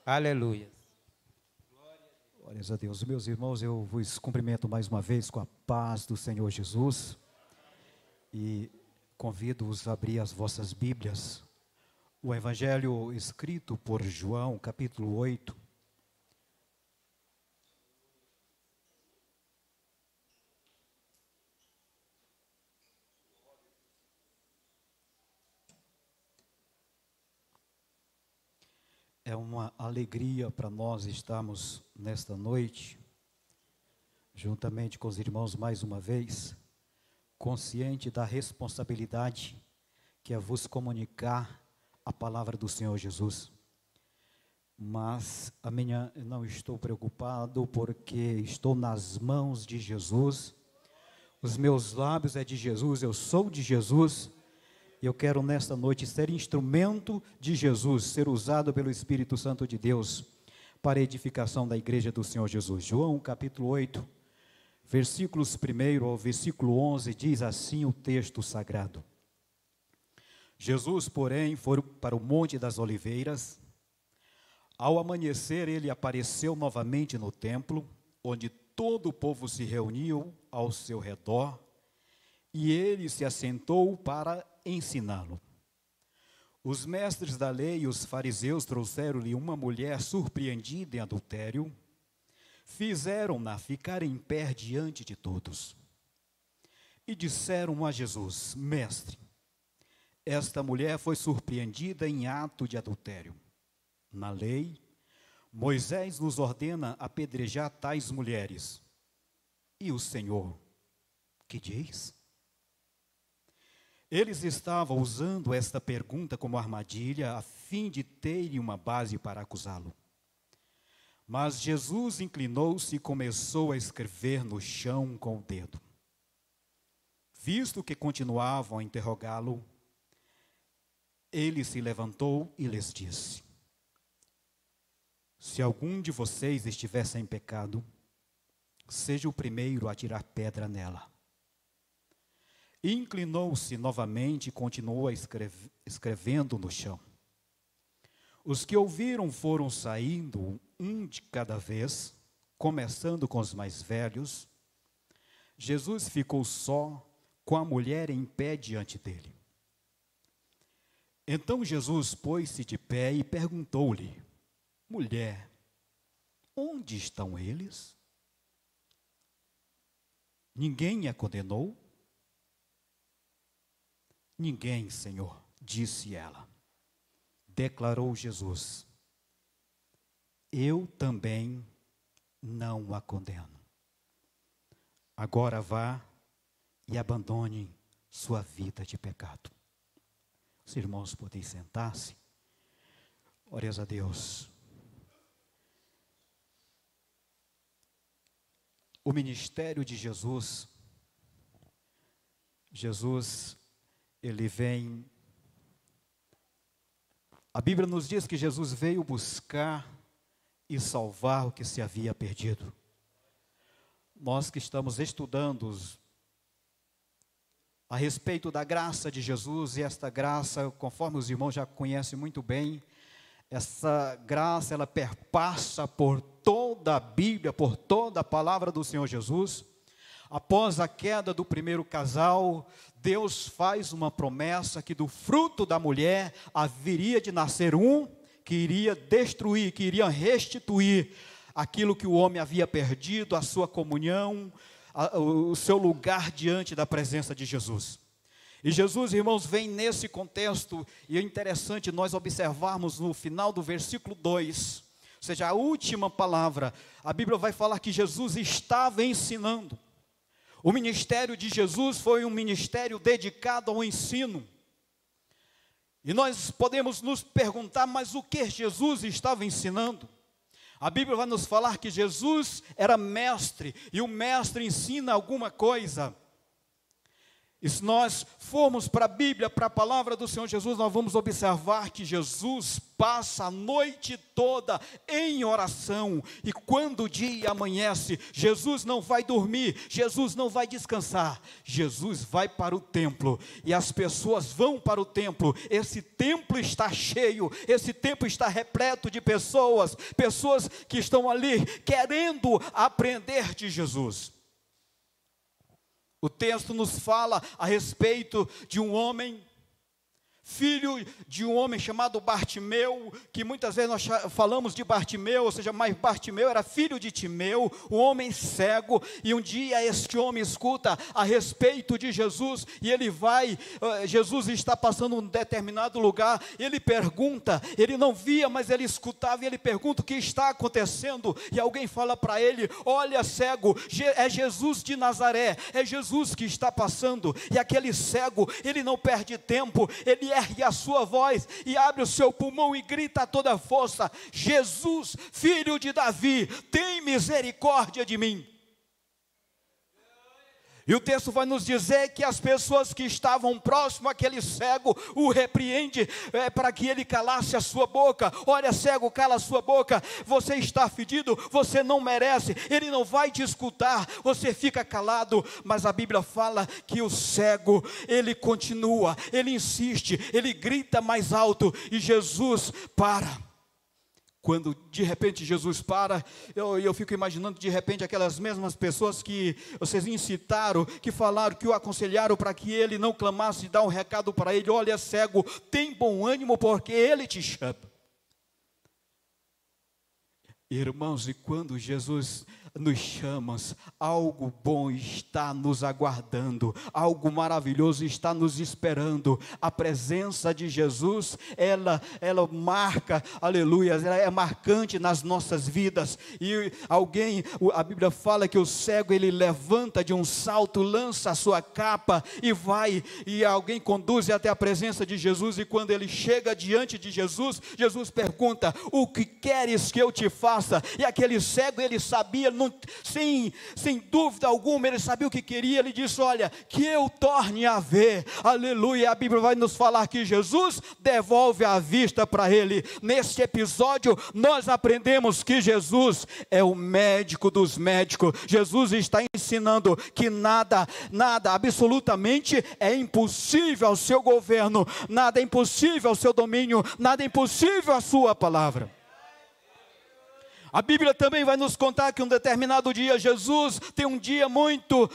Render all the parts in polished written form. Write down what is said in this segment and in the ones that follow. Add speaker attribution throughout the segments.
Speaker 1: Aleluia.
Speaker 2: Glórias a Deus. Meus irmãos, eu vos cumprimento mais uma vez com a paz do Senhor Jesus e convido-os a abrir as vossas Bíblias. O Evangelho escrito por João, capítulo 8. É uma alegria para nós estarmos nesta noite, juntamente com os irmãos mais uma vez, consciente da responsabilidade que é vos comunicar a palavra do Senhor Jesus. Mas eu não estou preocupado porque estou nas mãos de Jesus, os meus lábios é de Jesus, eu sou de Jesus. Eu quero nesta noite ser instrumento de Jesus, ser usado pelo Espírito Santo de Deus para a edificação da igreja do Senhor Jesus. João capítulo 8, versículos 1 ao versículo 11, diz assim o texto sagrado. Jesus, porém, foi para o Monte das Oliveiras. Ao amanhecer, ele apareceu novamente no templo, onde todo o povo se reuniu ao seu redor, e ele se assentou para ensiná-lo. Os mestres da lei e os fariseus trouxeram-lhe uma mulher surpreendida em adultério, fizeram-na ficar em pé diante de todos. E disseram a Jesus: Mestre, esta mulher foi surpreendida em ato de adultério. Na lei, Moisés nos ordena apedrejar tais mulheres. E o Senhor, que diz? Eles estavam usando esta pergunta como armadilha, a fim de terem uma base para acusá-lo. Mas Jesus inclinou-se e começou a escrever no chão com o dedo. Visto que continuavam a interrogá-lo, ele se levantou e lhes disse: Se algum de vocês estiver sem pecado, seja o primeiro a tirar pedra nela. Inclinou-se novamente e continuou escrevendo no chão. Os que ouviram foram saindo, um de cada vez, começando com os mais velhos. Jesus ficou só, com a mulher em pé diante dele. Então Jesus pôs-se de pé e perguntou-lhe: Mulher, onde estão eles? Ninguém a condenou? Ninguém, Senhor, disse ela. Declarou Jesus: Eu também não a condeno. Agora vá e abandone sua vida de pecado. Os irmãos podem sentar-se. Glórias a Deus. O ministério de Jesus, ele vem, a Bíblia nos diz que Jesus veio buscar e salvar o que se havia perdido. Nós que estamos estudando a respeito da graça de Jesus, e esta graça, conforme os irmãos já conhecem muito bem, essa graça, ela perpassa por toda a Bíblia, por toda a palavra do Senhor Jesus. Após a queda do primeiro casal, Deus faz uma promessa que do fruto da mulher haveria de nascer um que iria destruir, que iria restituir aquilo que o homem havia perdido, a sua comunhão, o seu lugar diante da presença de Jesus. E Jesus, irmãos, vem nesse contexto, e é interessante nós observarmos no final do versículo 2, ou seja, a última palavra, a Bíblia vai falar que Jesus estava ensinando. O ministério de Jesus foi um ministério dedicado ao ensino. E nós podemos nos perguntar, mas o que Jesus estava ensinando? A Bíblia vai nos falar que Jesus era mestre, e o mestre ensina alguma coisa. E se nós formos para a Bíblia, para a palavra do Senhor Jesus, nós vamos observar que Jesus passa a noite toda em oração. E quando o dia amanhece, Jesus não vai dormir, Jesus não vai descansar. Jesus vai para o templo e as pessoas vão para o templo. Esse templo está cheio, esse templo está repleto de pessoas que estão ali querendo aprender de Jesus. O texto nos fala a respeito de um homem, filho de um homem chamado Bartimeu, que muitas vezes nós falamos de Bartimeu, ou seja, mas Bartimeu era filho de Timeu, um homem cego, e um dia este homem escuta a respeito de Jesus, e ele vai, Jesus está passando em um determinado lugar, ele pergunta, ele não via, mas ele escutava, e ele pergunta o que está acontecendo, e alguém fala para ele, olha cego, é Jesus de Nazaré, é Jesus que está passando, e aquele cego, ele não perde tempo, ele ergue a sua voz e abre o seu pulmão e grita a toda força, Jesus, filho de Davi, tem misericórdia de mim. E o texto vai nos dizer que as pessoas que estavam próximo àquele cego o repreende para que ele calasse a sua boca. Olha cego, cala a sua boca, você está fedido, você não merece, ele não vai te escutar, você fica calado. Mas a Bíblia fala que o cego, ele continua, ele insiste, ele grita mais alto e Jesus para. Quando de repente Jesus para, eu fico imaginando de repente aquelas mesmas pessoas que vocês incitaram, que falaram, que o aconselharam para que ele não clamasse, dar um recado para ele, olha cego, tem bom ânimo porque ele te chama. Irmãos, e quando Jesus nos chama, algo bom está nos aguardando, algo maravilhoso está nos esperando. A presença de Jesus, ela marca, aleluia, ela é marcante nas nossas vidas. E a Bíblia fala que o cego, ele levanta de um salto, lança a sua capa e vai, e alguém conduz até a presença de Jesus, e quando ele chega diante de Jesus, Jesus pergunta, o que queres que eu te faça? E aquele cego, ele sabia, sem dúvida alguma, ele sabia o que queria. Ele disse, olha, que eu torne a ver, aleluia. A Bíblia vai nos falar que Jesus devolve a vista para ele. Neste episódio, nós aprendemos que Jesus é o médico dos médicos. Jesus está ensinando que nada, absolutamente é impossível ao seu governo, nada é impossível ao seu domínio, nada é impossível à sua palavra. A Bíblia também vai nos contar que um determinado dia, Jesus tem um dia muito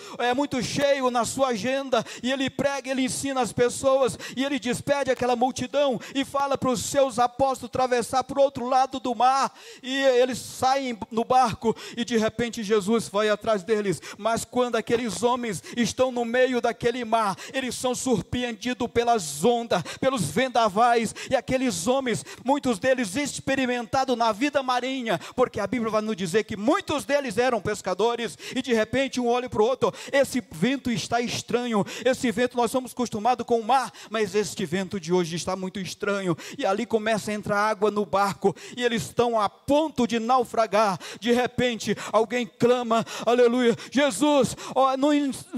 Speaker 2: cheio na sua agenda, e ele prega, ele ensina as pessoas, e ele despede aquela multidão, e fala para os seus apóstolos atravessar para o outro lado do mar, e eles saem no barco, e de repente Jesus vai atrás deles, mas quando aqueles homens estão no meio daquele mar, eles são surpreendidos pelas ondas, pelos vendavais, e aqueles homens, muitos deles experimentados na vida marinha, porque a Bíblia vai nos dizer que muitos deles eram pescadores, e de repente um olha para o outro, esse vento está estranho, esse vento, nós somos acostumados com o mar, mas este vento de hoje está muito estranho, e ali começa a entrar água no barco, e eles estão a ponto de naufragar. De repente alguém clama, aleluia, Jesus, não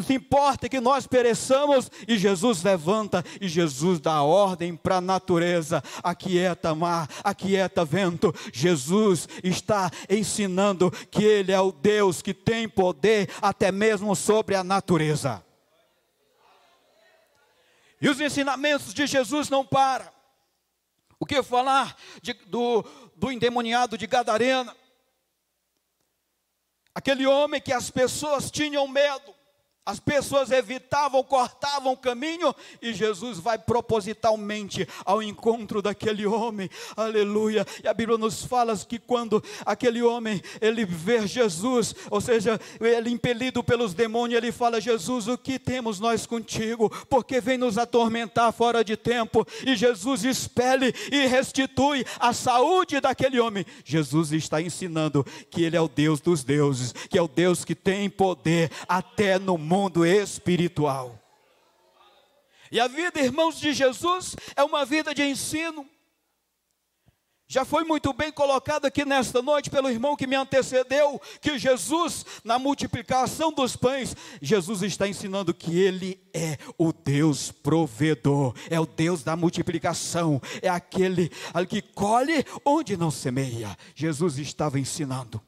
Speaker 2: se importa que nós pereçamos, e Jesus levanta, e Jesus dá ordem para a natureza, aquieta mar, aquieta vento. Jesus está ensinando que Ele é o Deus que tem poder até mesmo sobre a natureza. E os ensinamentos de Jesus não param. O que falar do endemoniado de Gadarena? Aquele homem que as pessoas tinham medo. As pessoas evitavam, cortavam o caminho, e Jesus vai propositalmente ao encontro daquele homem, aleluia. E a Bíblia nos fala que quando aquele homem, ele vê Jesus, ou seja, ele impelido pelos demônios, ele fala, Jesus, o que temos nós contigo? Porque vem nos atormentar fora de tempo? E Jesus expele e restitui a saúde daquele homem. Jesus está ensinando que Ele é o Deus dos deuses, que é o Deus que tem poder até no mundo espiritual. E a vida, irmãos, de Jesus é uma vida de ensino. Já foi muito bem colocado aqui nesta noite pelo irmão que me antecedeu, que Jesus, na multiplicação dos pães, Jesus está ensinando que Ele é o Deus provedor, é o Deus da multiplicação, é aquele que colhe onde não semeia. Jesus estava ensinando.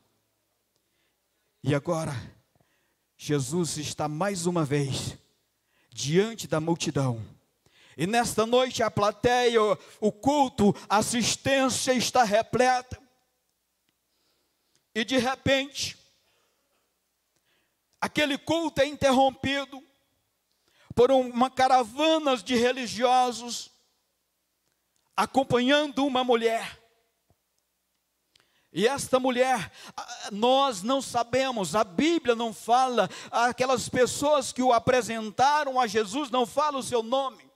Speaker 2: E agora, Jesus está mais uma vez diante da multidão. E nesta noite a plateia, o culto, a assistência está repleta. E de repente, aquele culto é interrompido por uma caravana de religiosos acompanhando uma mulher. E esta mulher, nós não sabemos, a Bíblia não fala, aquelas pessoas que o apresentaram a Jesus não falam o seu nome.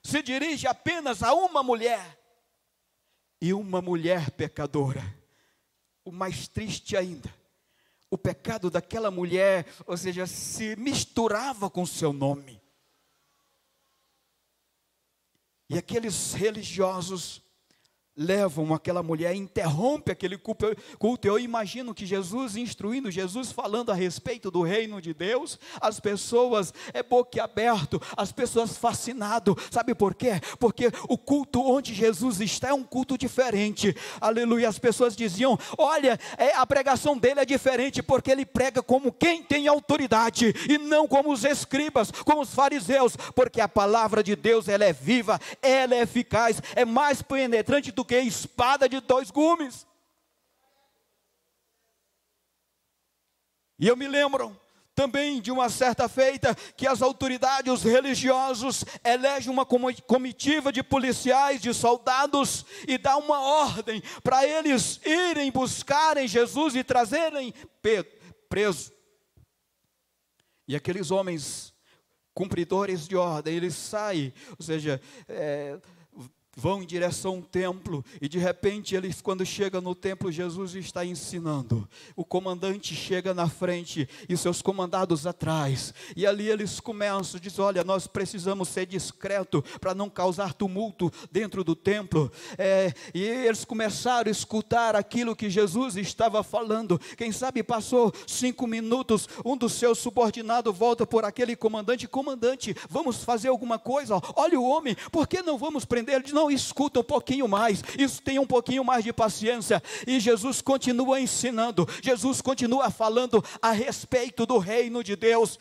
Speaker 2: Se dirige apenas a uma mulher, e uma mulher pecadora. O mais triste ainda, o pecado daquela mulher, ou seja, se misturava com o seu nome. E aqueles religiosos levam aquela mulher, interrompe aquele culto. Eu imagino que Jesus instruindo, Jesus falando a respeito do reino de Deus, as pessoas boquiaberto, as pessoas fascinado. Sabe por quê? Porque o culto onde Jesus está é um culto diferente. Aleluia. As pessoas diziam: olha, a pregação dele é diferente, porque ele prega como quem tem autoridade, e não como os escribas, como os fariseus, porque a palavra de Deus, ela é viva, ela é eficaz, é mais penetrante do que espada de 2 gumes. E eu me lembro também de uma certa feita que as autoridades, os religiosos, elegem uma comitiva de policiais, de soldados, e dá uma ordem para eles irem buscarem Jesus e trazerem preso. E aqueles homens cumpridores de ordem, eles saem, ou seja, vão em direção ao templo, e de repente eles, quando chegam no templo, Jesus está ensinando. O comandante chega na frente e seus comandados atrás, e ali eles começam, dizem: olha, nós precisamos ser discretos para não causar tumulto dentro do templo. E eles começaram a escutar aquilo que Jesus estava falando. Quem sabe passou 5 minutos, um dos seus subordinados volta por aquele comandante: comandante, vamos fazer alguma coisa? Olha o homem, por que não vamos prender ele? Ele diz: não, escuta um pouquinho mais, isso, tem um pouquinho mais de paciência. E Jesus continua ensinando, Jesus continua falando a respeito do reino de Deus.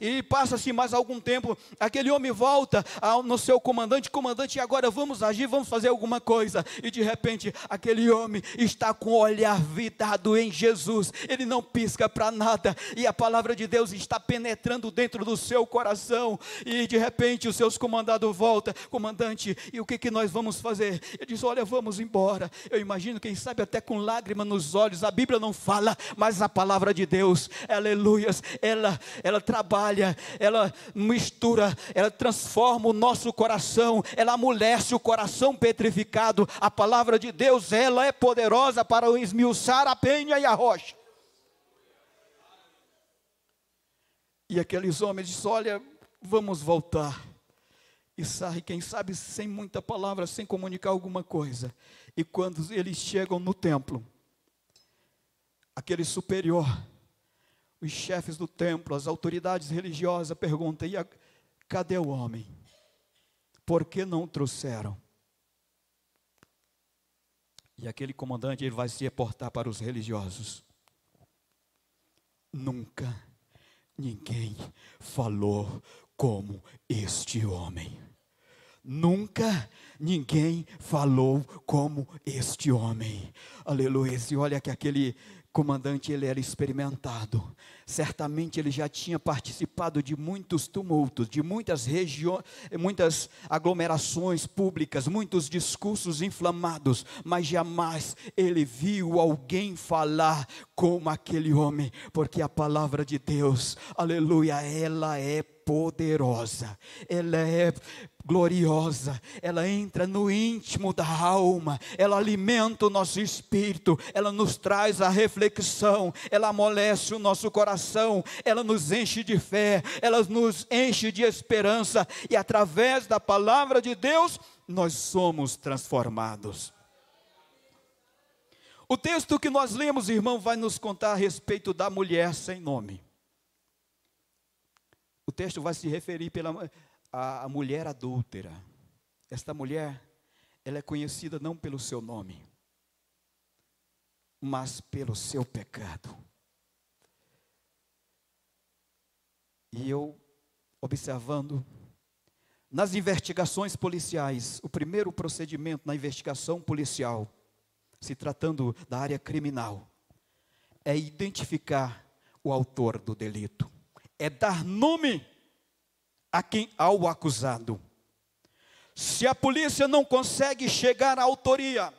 Speaker 2: E passa-se mais algum tempo, aquele homem volta no seu comandante: comandante, agora vamos agir, vamos fazer alguma coisa. E de repente aquele homem está com o olhar vidado em Jesus, ele não pisca para nada, e a palavra de Deus está penetrando dentro do seu coração. E de repente os seus comandados voltam: comandante, e o que nós vamos fazer? Ele diz: olha, vamos embora. Eu imagino, quem sabe até com lágrima nos olhos. A Bíblia não fala, mas a palavra de Deus, aleluias, ela trabalha, ela mistura, ela transforma o nosso coração, ela amolece o coração petrificado. A palavra de Deus, ela é poderosa para esmiuçar a penha e a rocha. E aqueles homens dizem: olha, vamos voltar. E sai, quem sabe, sem muita palavra, sem comunicar alguma coisa. E quando eles chegam no templo, aquele superior, os chefes do templo, as autoridades religiosas perguntam: e cadê o homem? Por que não o trouxeram? E aquele comandante, ele vai se reportar para os religiosos: nunca ninguém falou como este homem. Nunca ninguém falou como este homem. Aleluia. E olha que aquele comandante, ele era experimentado. Certamente ele já tinha participado de muitos tumultos, de muitas regiões, muitas aglomerações públicas, muitos discursos inflamados, mas jamais ele viu alguém falar como aquele homem, porque a palavra de Deus, aleluia, ela é poderosa, ela é gloriosa, ela entra no íntimo da alma, ela alimenta o nosso espírito, ela nos traz a reflexão, ela amolece o nosso coração, ela nos enche de fé, ela nos enche de esperança, e através da palavra de Deus, nós somos transformados. O texto que nós lemos, irmão, vai nos contar a respeito da mulher sem nome. O texto vai se referir à mulher adúltera. Esta mulher, ela é conhecida não pelo seu nome, mas pelo seu pecado. E eu, observando, nas investigações policiais, o primeiro procedimento na investigação policial, se tratando da área criminal, é identificar o autor do delito, é dar nome ao acusado. Se a polícia não consegue chegar à autoria,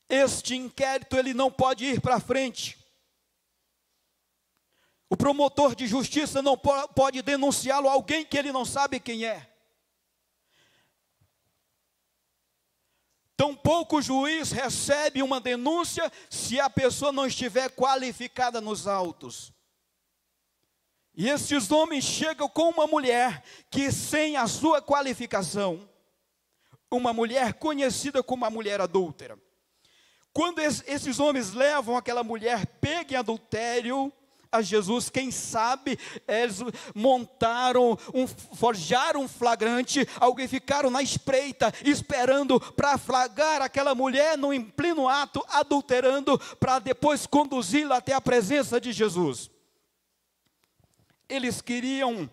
Speaker 2: este inquérito ele não pode ir para frente. O promotor de justiça não pode denunciá-lo a alguém que ele não sabe quem é. Tampouco o juiz recebe uma denúncia se a pessoa não estiver qualificada nos autos. E esses homens chegam com uma mulher que, sem a sua qualificação, uma mulher conhecida como a mulher adúltera. Quando esses homens levam aquela mulher pega em adultério a Jesus, quem sabe eles forjaram um flagrante, alguém ficaram na espreita, esperando para flagrar aquela mulher em pleno ato, adulterando, para depois conduzi-la até a presença de Jesus. Eles queriam,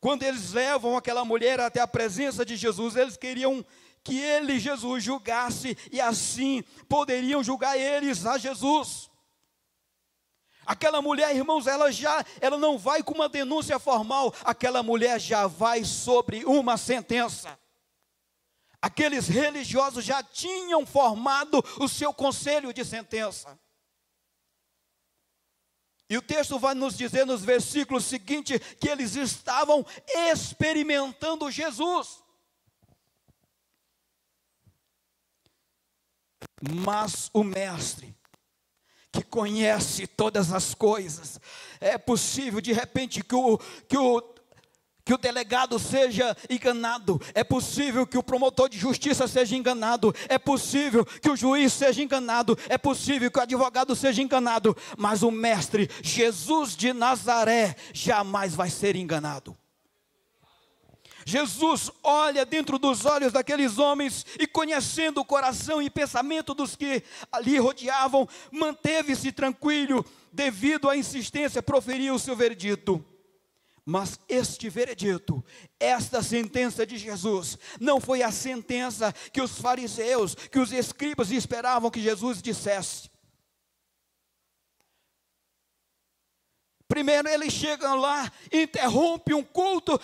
Speaker 2: quando eles levam aquela mulher até a presença de Jesus, eles queriam que ele, Jesus, julgasse, e assim poderiam julgar eles a Jesus. Aquela mulher, irmãos, ela não vai com uma denúncia formal, aquela mulher já vai sobre uma sentença. Aqueles religiosos já tinham formado o seu conselho de sentença. E o texto vai nos dizer nos versículos seguintes que eles estavam experimentando Jesus. Mas o mestre, que conhece todas as coisas, é possível de repente que o delegado seja enganado, é possível que o promotor de justiça seja enganado, é possível que o juiz seja enganado, é possível que o advogado seja enganado, mas o mestre, Jesus de Nazaré, jamais vai ser enganado. Jesus olha dentro dos olhos daqueles homens e, conhecendo o coração e pensamento dos que ali rodeavam, manteve-se tranquilo, devido à insistência, proferiu o seu veredito. Mas este veredito, esta sentença de Jesus, não foi a sentença que os fariseus, que os escribas esperavam que Jesus dissesse. Primeiro eles chegam lá, interrompe um culto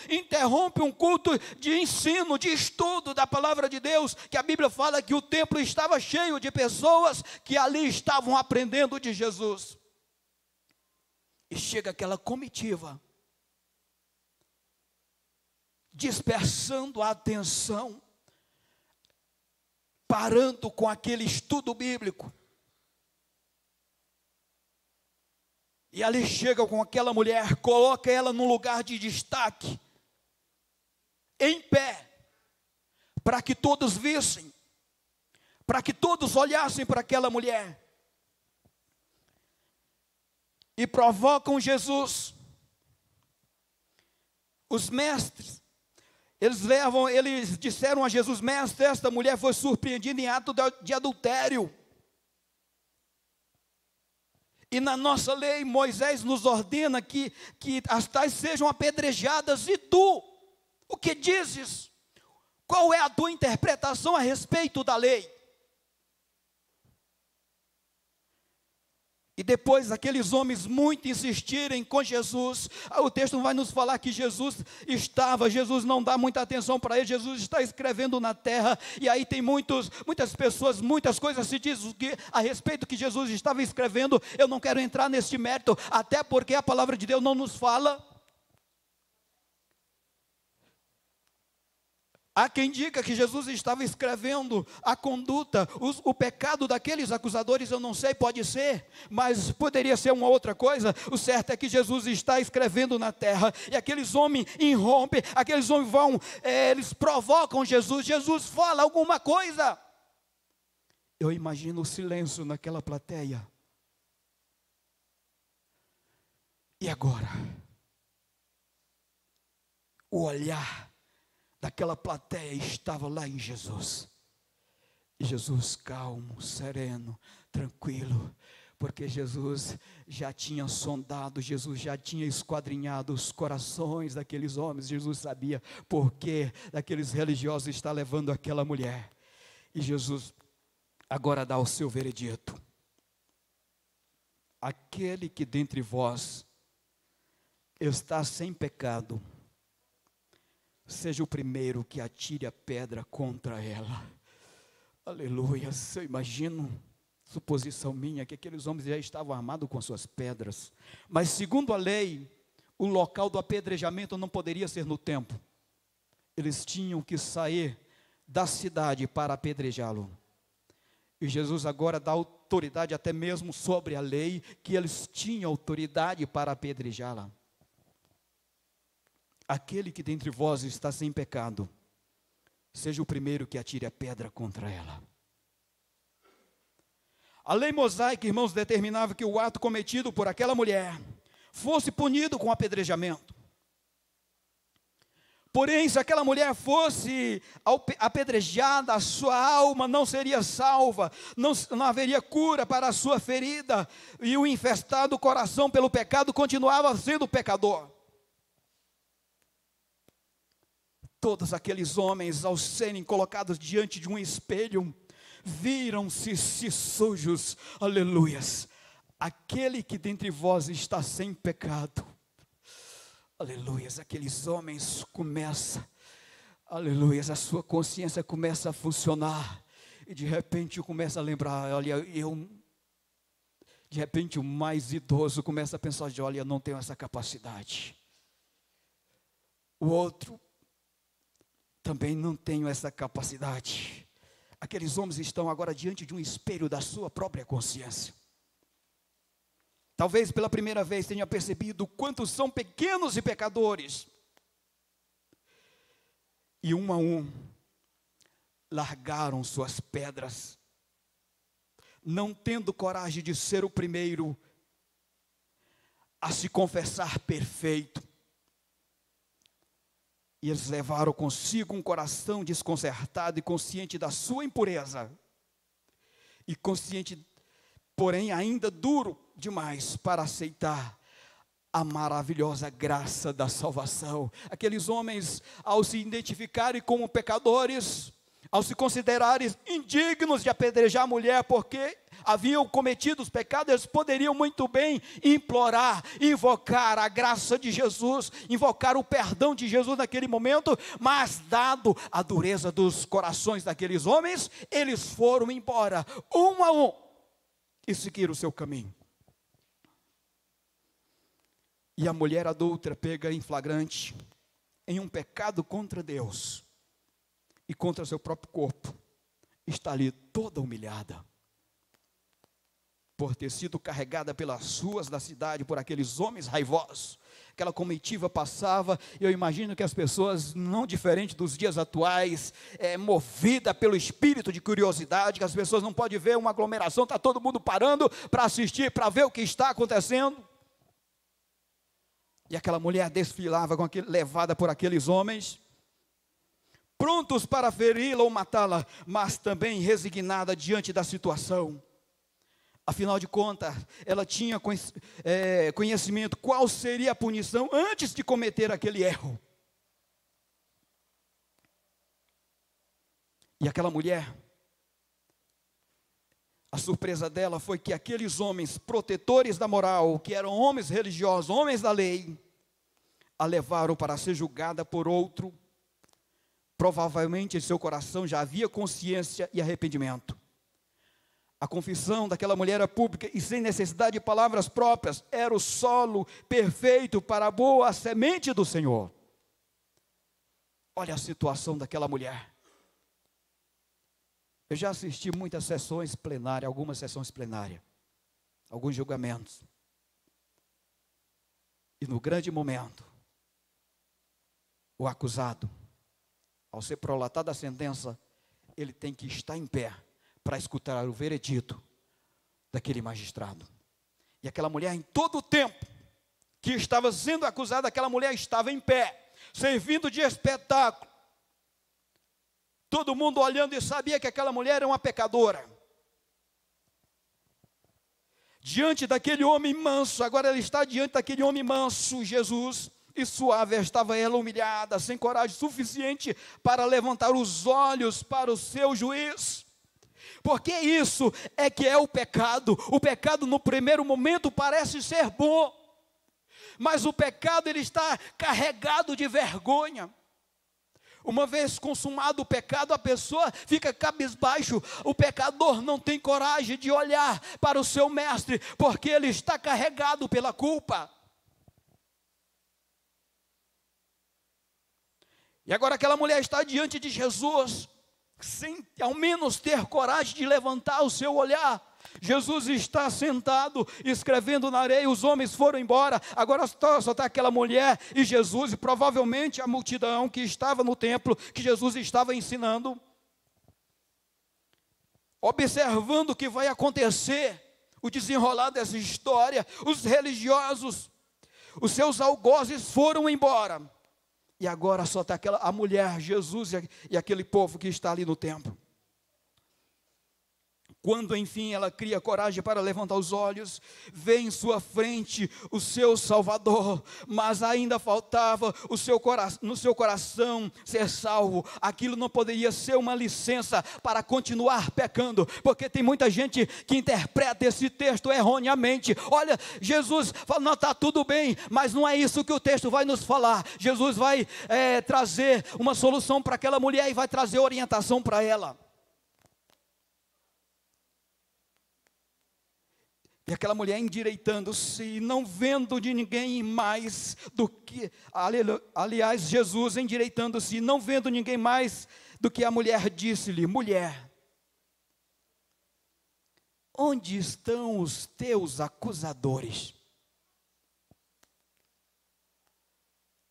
Speaker 2: de ensino, de estudo da palavra de Deus, que a Bíblia fala que o templo estava cheio de pessoas que ali estavam aprendendo de Jesus. E chega aquela comitiva, dispersando a atenção, parando com aquele estudo bíblico. E ali chega com aquela mulher, coloca ela num lugar de destaque, em pé, para que todos vissem, para que todos olhassem para aquela mulher. E provocam Jesus. Os mestres, eles disseram a Jesus: mestre, esta mulher foi surpreendida em ato de adultério. E na nossa lei, Moisés nos ordena que as tais sejam apedrejadas. E tu, o que dizes? Qual é a tua interpretação a respeito da lei? E depois aqueles homens muito insistirem com Jesus, o texto vai nos falar que Jesus não dá muita atenção para ele, Jesus está escrevendo na terra, e aí tem muitas pessoas, muitas coisas se diz a respeito que Jesus estava escrevendo. Eu não quero entrar nesse mérito, até porque a palavra de Deus não nos fala. Há quem diga que Jesus estava escrevendo a conduta, o pecado daqueles acusadores, eu não sei, pode ser, mas poderia ser uma outra coisa. O certo é que Jesus está escrevendo na terra, e aqueles homens irrompem, aqueles homens eles provocam Jesus, Jesus fala alguma coisa. Eu imagino o silêncio naquela plateia. E agora? O olhar daquela plateia estava lá em Jesus. E Jesus calmo, sereno, tranquilo, porque Jesus já tinha sondado, Jesus já tinha esquadrinhado os corações daqueles homens. Jesus sabia por que daqueles religiosos está levando aquela mulher. E Jesus agora dá o seu veredito. Aquele que dentre vós está sem pecado, seja o primeiro que atire a pedra contra ela. Aleluia. Eu imagino, suposição minha, que aqueles homens já estavam armados com suas pedras. Mas segundo a lei, o local do apedrejamento não poderia ser no templo. Eles tinham que sair da cidade para apedrejá-lo. E Jesus agora dá autoridade até mesmo sobre a lei, que eles tinham autoridade para apedrejá-la. Aquele que dentre vós está sem pecado, seja o primeiro que atire a pedra contra ela. A lei mosaica, irmãos, determinava que o ato cometido por aquela mulher fosse punido com apedrejamento. Porém, se aquela mulher fosse apedrejada, a sua alma não seria salva, não haveria cura para a sua ferida, e o infestado coração pelo pecado continuava sendo pecador. Todos aqueles homens, ao serem colocados diante de um espelho, viram-se sujos, aleluias. Aquele que dentre vós está sem pecado, aleluias, aqueles homens começam, aleluias, a sua consciência começa a funcionar, e de repente começa a lembrar, olha, de repente o mais idoso começa a pensar, olha, eu não tenho essa capacidade. O outro, também não tenho essa capacidade. Aqueles homens estão agora diante de um espelho da sua própria consciência. Talvez pela primeira vez tenha percebido quantos são pequenos e pecadores. E um a um, largaram suas pedras, não tendo coragem de ser o primeiro a se confessar perfeito. E eles levaram consigo um coração desconcertado e consciente da sua impureza. E consciente, porém ainda duro demais para aceitar a maravilhosa graça da salvação. Aqueles homens, ao se identificarem como pecadores, ao se considerarem indignos de apedrejar a mulher porque haviam cometido os pecados, eles poderiam muito bem implorar, invocar a graça de Jesus, invocar o perdão de Jesus naquele momento, mas dado a dureza dos corações daqueles homens, eles foram embora, um a um, e seguiram o seu caminho. E a mulher adúltera pega em flagrante, em um pecado contra Deus, e contra seu próprio corpo, está ali toda humilhada, por ter sido carregada pelas ruas da cidade, por aqueles homens raivosos. Aquela comitiva passava, eu imagino que as pessoas, não diferente dos dias atuais, movida pelo espírito de curiosidade, que as pessoas não podem ver uma aglomeração, está todo mundo parando para assistir, para ver o que está acontecendo. E aquela mulher desfilava levada por aqueles homens, prontos para feri-la ou matá-la, mas também resignada diante da situação. Afinal de contas, ela tinha conhecimento qual seria a punição antes de cometer aquele erro. E aquela mulher, a surpresa dela foi que aqueles homens protetores da moral, que eram homens religiosos, homens da lei, a levaram para ser julgada por outro. Provavelmente em seu coração já havia consciência e arrependimento. A confissão daquela mulher era pública e sem necessidade de palavras próprias, era o solo perfeito para a boa semente do Senhor. Olha a situação daquela mulher. Eu já assisti muitas sessões plenárias, algumas sessões plenárias, alguns julgamentos. E no grande momento, o acusado, ao ser prolatada a sentença, ele tem que estar em pé para escutar o veredito daquele magistrado. E aquela mulher, em todo o tempo que estava sendo acusada, aquela mulher estava em pé, servindo de espetáculo. Todo mundo olhando e sabia que aquela mulher era uma pecadora. Diante daquele homem manso, agora ela está diante daquele homem manso, Jesus, e suave estava ela humilhada, sem coragem suficiente para levantar os olhos para o seu juiz. Porque isso é que é o pecado. O pecado no primeiro momento parece ser bom, mas o pecado ele está carregado de vergonha. Uma vez consumado o pecado, a pessoa fica cabisbaixo. O pecador não tem coragem de olhar para o seu mestre, porque ele está carregado pela culpa. E agora aquela mulher está diante de Jesus, sem ao menos ter coragem de levantar o seu olhar. Jesus está sentado, escrevendo na areia, os homens foram embora, agora só está aquela mulher e Jesus, e provavelmente a multidão que estava no templo, que Jesus estava ensinando, observando o que vai acontecer, o desenrolar dessa história. Os religiosos, os seus algozes foram embora, e agora só está a mulher, Jesus e aquele povo que está ali no templo. Quando enfim ela cria coragem para levantar os olhos, vê em sua frente o seu Salvador, mas ainda faltava no seu coração ser salvo. Aquilo não poderia ser uma licença para continuar pecando, porque tem muita gente que interpreta esse texto erroneamente. Olha, Jesus fala, não, está tudo bem, mas não é isso que o texto vai nos falar. Jesus vai trazer uma solução para aquela mulher e vai trazer orientação para ela. E aquela mulher endireitando-se, não vendo de ninguém mais do que, aliás, Jesus endireitando-se, não vendo ninguém mais do que a mulher, disse-lhe, mulher, onde estão os teus acusadores?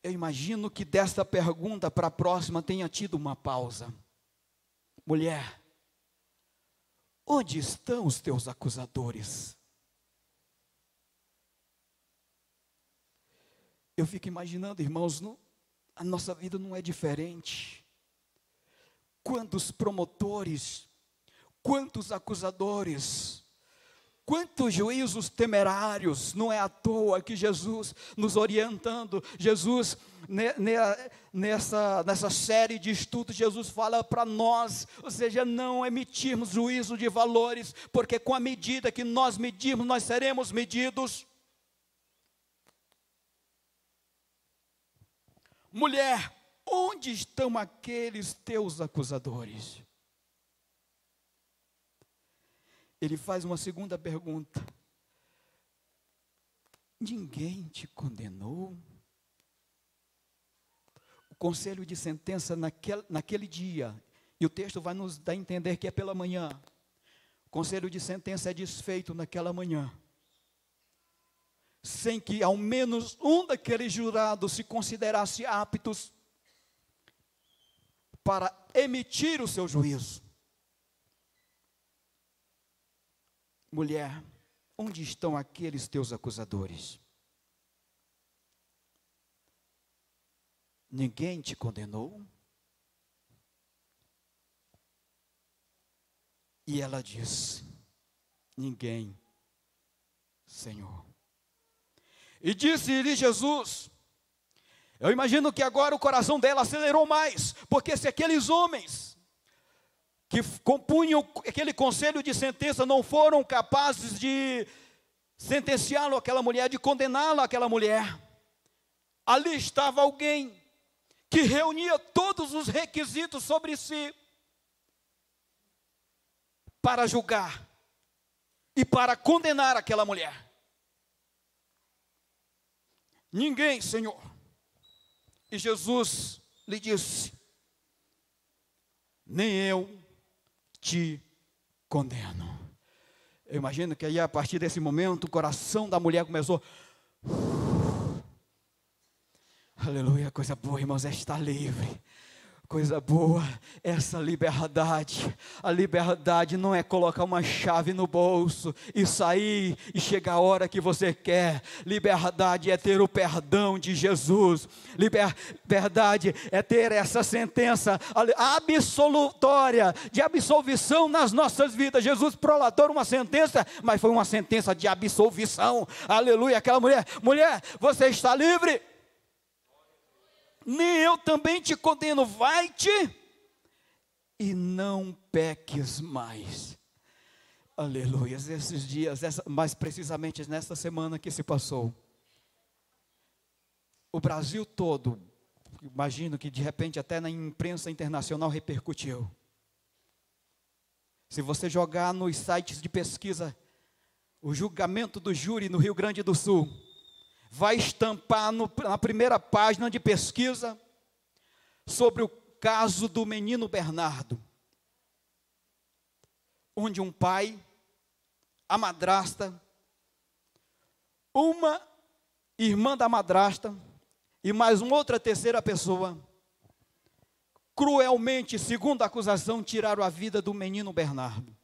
Speaker 2: Eu imagino que desta pergunta para a próxima tenha tido uma pausa. Mulher, onde estão os teus acusadores? Eu fico imaginando, irmãos, a nossa vida não é diferente. Quantos promotores, quantos acusadores, quantos juízos temerários. Não é à toa que Jesus nos orientando, Jesus nessa série de estudos, Jesus fala para nós, ou seja, não emitirmos juízo de valores, porque com a medida que nós medirmos, nós seremos medidos. Mulher, onde estão aqueles teus acusadores? Ele faz uma segunda pergunta. Ninguém te condenou? O conselho de sentença naquele dia, e o texto vai nos dar a entender que é pela manhã. O conselho de sentença é desfeito naquela manhã, sem que ao menos um daqueles jurados se considerasse aptos para emitir o seu juízo. Mulher, onde estão aqueles teus acusadores? Ninguém te condenou? E ela diz, ninguém, Senhor. E disse-lhe Jesus, eu imagino que agora o coração dela acelerou mais, porque se aqueles homens que compunham aquele conselho de sentença não foram capazes de sentenciá-lo àquela mulher, de condená-lo àquela mulher, ali estava alguém que reunia todos os requisitos sobre si para julgar e para condenar aquela mulher. Ninguém, Senhor. E Jesus lhe disse, nem eu te condeno. Eu imagino que aí a partir desse momento o coração da mulher começou, aleluia, coisa boa, irmãos, é estar livre. O coisa boa, essa liberdade. A liberdade não é colocar uma chave no bolso e sair e chegar a hora que você quer. Liberdade é ter o perdão de Jesus. Liberdade é ter essa sentença absolutória de absolvição nas nossas vidas. Jesus prolatou uma sentença, mas foi uma sentença de absolvição. Aleluia. Aquela mulher, você está livre. Nem eu também te condeno, vai-te e não peques mais. Aleluia. Esses dias, mais precisamente nesta semana que se passou, o Brasil todo, imagino que de repente até na imprensa internacional repercutiu. Se você jogar nos sites de pesquisa, o julgamento do júri no Rio Grande do Sul, vai estampar na primeira página de pesquisa sobre o caso do menino Bernardo, onde um pai, a madrasta, uma irmã da madrasta e mais uma outra terceira pessoa, cruelmente, segundo a acusação, tiraram a vida do menino Bernardo.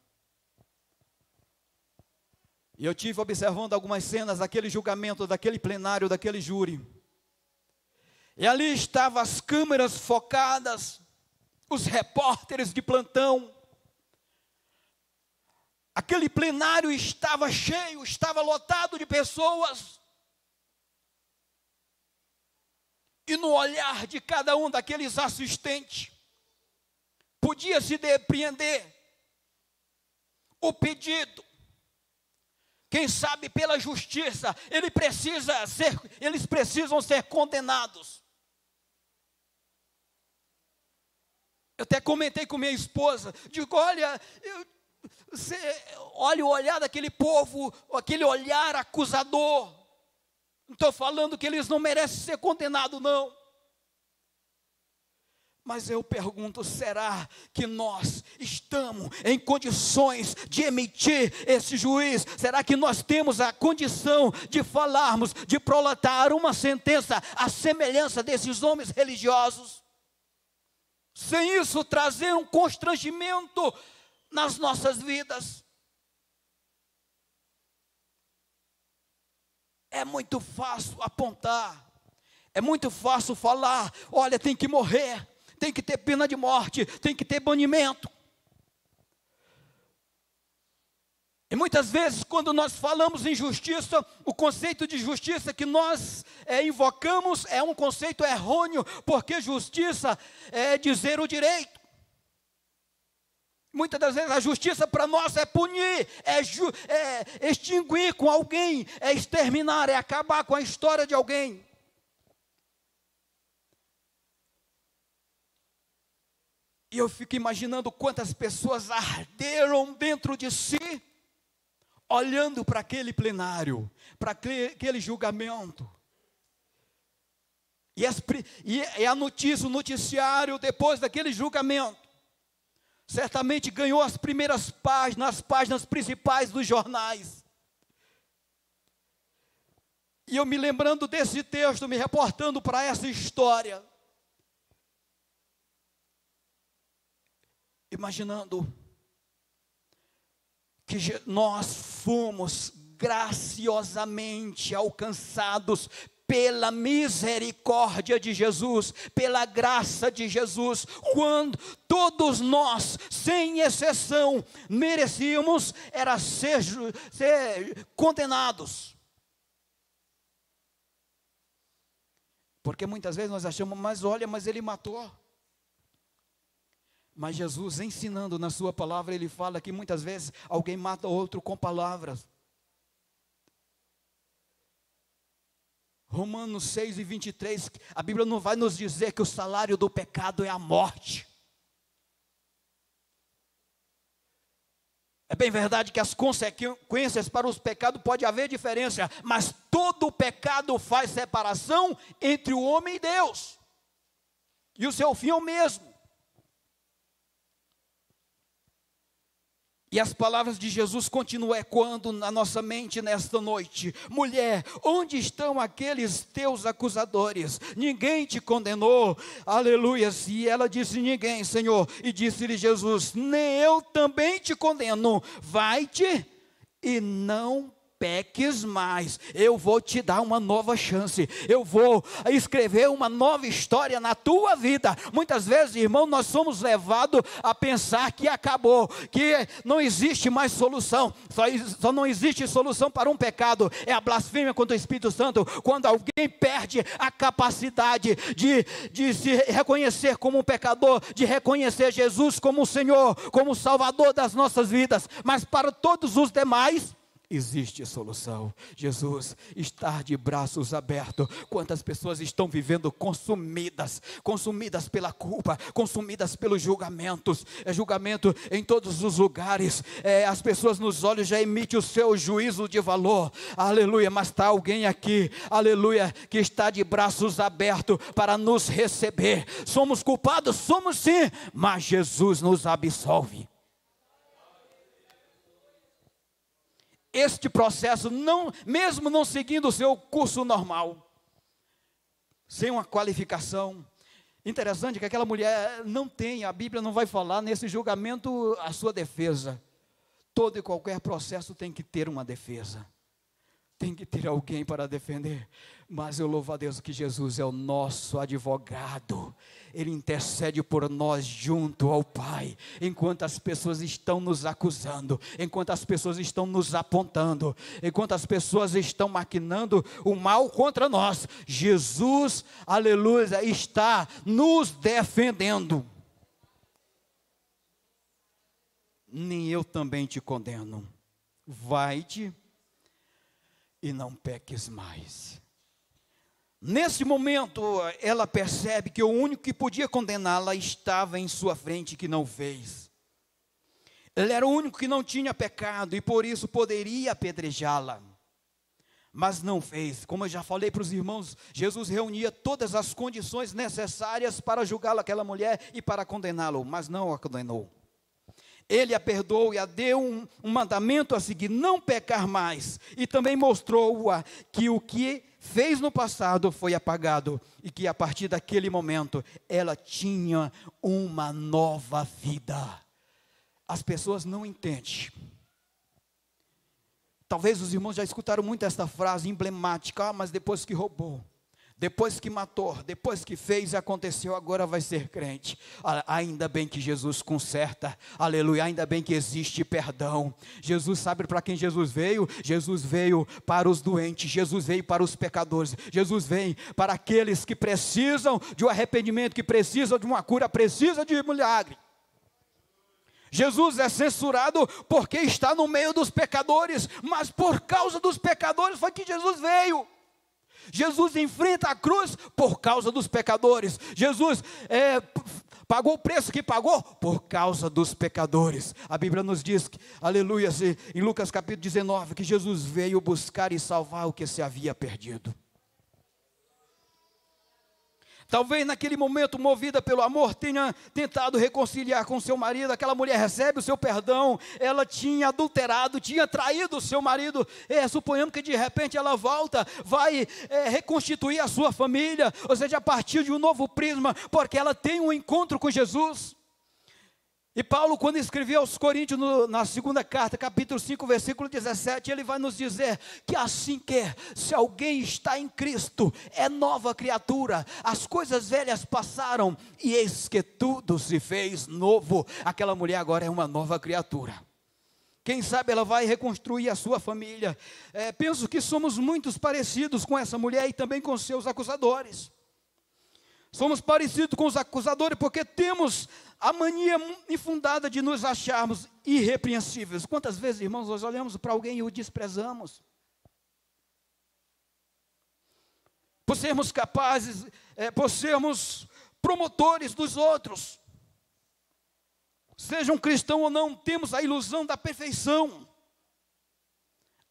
Speaker 2: E eu tive observando algumas cenas daquele julgamento, daquele plenário, daquele júri. E ali estavam as câmeras focadas, os repórteres de plantão. Aquele plenário estava cheio, estava lotado de pessoas. E no olhar de cada um daqueles assistentes, podia-se depreender o pedido. Quem sabe pela justiça, eles precisam ser condenados. Eu até comentei com minha esposa, digo, olha, olha o olhar daquele povo, aquele olhar acusador. Não estou falando que eles não merecem ser condenados, não. Mas eu pergunto, será que nós estamos em condições de emitir esse juiz? Será que nós temos a condição de falarmos, de prolatar uma sentença à semelhança desses homens religiosos? Sem isso trazer um constrangimento nas nossas vidas. É muito fácil apontar, é muito fácil falar, olha, tem que morrer. Tem que ter pena de morte, tem que ter banimento. E muitas vezes, quando nós falamos em justiça, o conceito de justiça que nós invocamos é um conceito errôneo, porque justiça é dizer o direito. Muitas das vezes a justiça para nós é punir, é extinguir com alguém, é exterminar, é acabar com a história de alguém. E eu fico imaginando quantas pessoas arderam dentro de si, olhando para aquele plenário, para aquele julgamento. E a notícia, o noticiário, depois daquele julgamento, certamente ganhou as primeiras páginas, as páginas principais dos jornais. E eu me lembrando desse texto, me reportando para essa história, imaginando que nós fomos graciosamente alcançados pela misericórdia de Jesus, pela graça de Jesus, quando todos nós, sem exceção, merecíamos era ser condenados. Porque muitas vezes nós achamos, mas ele matou. Mas Jesus, ensinando na sua palavra, ele fala que muitas vezes alguém mata outro com palavras. Romanos 6:23, a Bíblia não vai nos dizer que o salário do pecado é a morte. É bem verdade que as consequências para os pecados pode haver diferença, mas todo pecado faz separação entre o homem e Deus. E o seu fim é o mesmo. E as palavras de Jesus continuam ecoando na nossa mente nesta noite: mulher, onde estão aqueles teus acusadores? Ninguém te condenou? Aleluia. E ela disse: ninguém, Senhor. E disse-lhe Jesus: nem eu também te condeno. Vai-te e não peques mais. Eu vou te dar uma nova chance. Eu vou escrever uma nova história na tua vida. Muitas vezes, irmão, nós somos levados a pensar que acabou, que não existe mais solução. Só não existe solução para um pecado. É a blasfêmia contra o Espírito Santo. Quando alguém perde a capacidade de se reconhecer como um pecador, de reconhecer Jesus como o Senhor, como o Salvador das nossas vidas. Mas para todos os demais, existe solução. Jesus está de braços abertos. Quantas pessoas estão vivendo consumidas pela culpa, consumidas pelos julgamentos, julgamento em todos os lugares, as pessoas nos olhos já emitem o seu juízo de valor, aleluia, mas está alguém aqui, aleluia, que está de braços abertos para nos receber. Somos culpados? Somos sim, mas Jesus nos absolve. Este processo, mesmo não seguindo o seu curso normal, sem uma qualificação, interessante que aquela mulher não tem, a Bíblia não vai falar nesse julgamento a sua defesa. Todo e qualquer processo tem que ter uma defesa, tem que ter alguém para defender. Mas eu louvo a Deus que Jesus é o nosso advogado. Ele intercede por nós junto ao Pai. Enquanto as pessoas estão nos acusando, enquanto as pessoas estão nos apontando, enquanto as pessoas estão maquinando o mal contra nós, Jesus, aleluia, está nos defendendo. Nem eu também te condeno. Vai-te e não peques mais. Nesse momento, ela percebe que o único que podia condená-la estava em sua frente, que não fez. Ele era o único que não tinha pecado e por isso poderia apedrejá-la, mas não fez. Como eu já falei para os irmãos, Jesus reunia todas as condições necessárias para julgá-la, aquela mulher, e para condená-lo, mas não a condenou. Ele a perdoou e a deu um mandamento a seguir: não pecar mais. E também mostrou-a que o que fez no passado foi apagado. E que a partir daquele momento, ela tinha uma nova vida. As pessoas não entendem. Talvez os irmãos já escutaram muito esta frase emblemática: mas depois que roubou, depois que matou, depois que fez e aconteceu, agora vai ser crente. Ainda bem que Jesus conserta, aleluia, ainda bem que existe perdão. Jesus sabe para quem Jesus veio? Jesus veio para os doentes, Jesus veio para os pecadores, Jesus vem para aqueles que precisam de um arrependimento, que precisam de uma cura, precisam de milagre. Jesus é censurado porque está no meio dos pecadores, mas por causa dos pecadores foi que Jesus veio. Jesus enfrenta a cruz por causa dos pecadores. Jesus pagou o preço que pagou por causa dos pecadores. A Bíblia nos diz, aleluia, em Lucas capítulo 19, que Jesus veio buscar e salvar o que se havia perdido. Talvez naquele momento, movida pelo amor, tenha tentado reconciliar com seu marido. Aquela mulher recebe o seu perdão. Ela tinha adulterado, tinha traído o seu marido. Suponhamos que de repente ela volta, vai reconstituir a sua família, ou seja, a partir de um novo prisma, porque ela tem um encontro com Jesus. E Paulo, quando escreveu aos Coríntios, na segunda carta, capítulo 5, versículo 17, ele vai nos dizer que assim que, se alguém está em Cristo, é nova criatura, as coisas velhas passaram, e eis que tudo se fez novo. Aquela mulher agora é uma nova criatura. Quem sabe ela vai reconstruir a sua família. Penso que somos muitos parecidos com essa mulher e também com seus acusadores. Somos parecidos com os acusadores porque temos a mania infundada de nos acharmos irrepreensíveis. Quantas vezes, irmãos, nós olhamos para alguém e o desprezamos? Por sermos capazes, por sermos promotores dos outros. Seja um cristão ou não, temos a ilusão da perfeição.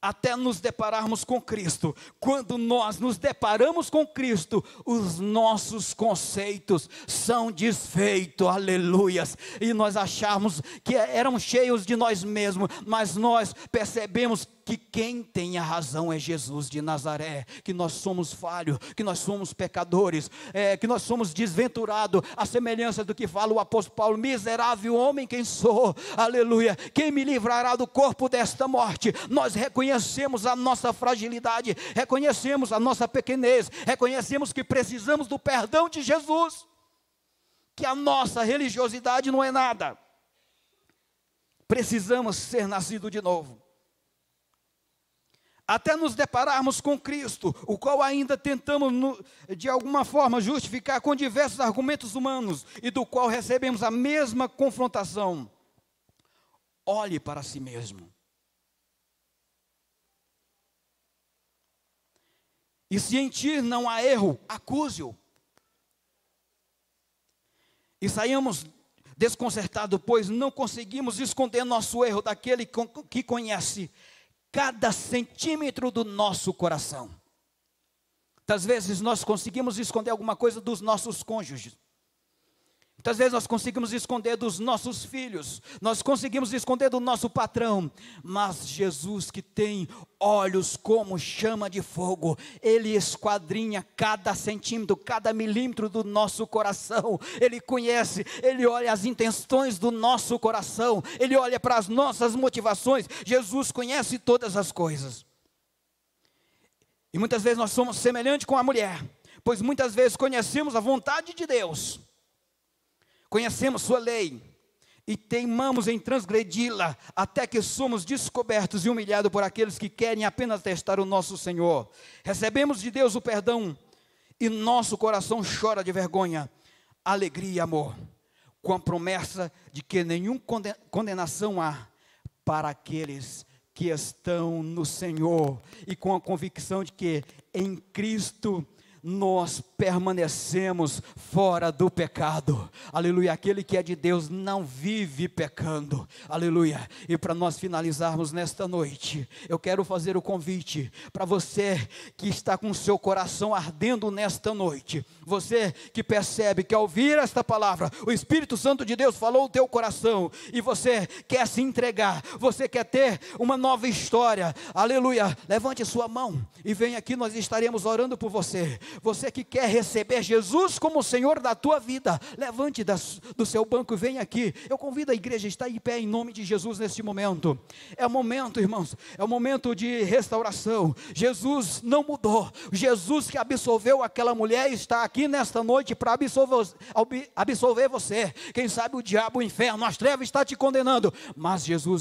Speaker 2: até nos depararmos com Cristo. Quando nós nos deparamos com Cristo, os nossos conceitos são desfeitos, aleluias, e nós achamos que eram cheios de nós mesmos, mas nós percebemos que quem tem a razão é Jesus de Nazaré, que nós somos falhos, que nós somos pecadores, que nós somos desventurados, a semelhança do que fala o apóstolo Paulo: miserável homem quem sou, aleluia, quem me livrará do corpo desta morte? Nós reconhecemos a nossa fragilidade, reconhecemos a nossa pequenez, reconhecemos que precisamos do perdão de Jesus, que a nossa religiosidade não é nada, precisamos ser nascidos de novo, até nos depararmos com Cristo, o qual ainda tentamos, de alguma forma, justificar com diversos argumentos humanos, e do qual recebemos a mesma confrontação. Olhe para si mesmo. E se em ti não há erro, acuse-o. E saímos desconcertados, pois não conseguimos esconder nosso erro daquele que conhece cada centímetro do nosso coração. Muitas vezes nós conseguimos esconder alguma coisa dos nossos cônjuges. Muitas vezes nós conseguimos esconder dos nossos filhos, nós conseguimos esconder do nosso patrão, mas Jesus, que tem olhos como chama de fogo, Ele esquadrinha cada centímetro, cada milímetro do nosso coração. Ele conhece, Ele olha as intenções do nosso coração, Ele olha para as nossas motivações. Jesus conhece todas as coisas. E muitas vezes nós somos semelhantes com a mulher, pois muitas vezes conhecemos a vontade de Deus, conhecemos sua lei e teimamos em transgredi-la, até que somos descobertos e humilhados por aqueles que querem apenas testar o nosso Senhor. Recebemos de Deus o perdão e nosso coração chora de vergonha, alegria e amor, com a promessa de que nenhuma condenação há para aqueles que estão no Senhor, e com a convicção de que em Cristo nós permanecemos fora do pecado, aleluia. Aquele que é de Deus não vive pecando, aleluia. E para nós finalizarmos nesta noite, eu quero fazer o convite para você que está com o seu coração ardendo nesta noite, você que percebe que ao ouvir esta palavra, o Espírito Santo de Deus falou o teu coração, e você quer se entregar, você quer ter uma nova história, aleluia. Levante sua mão e venha aqui, nós estaremos orando por você. Você que quer receber Jesus como o Senhor da tua vida, levante do seu banco e venha aqui. Eu convido a igreja a estar em pé em nome de Jesus neste momento. É o momento, irmãos, é o momento de restauração. Jesus não mudou. Jesus que absolveu aquela mulher está aqui nesta noite para absolver você. Quem sabe o diabo, o inferno, as trevas está te condenando, mas Jesus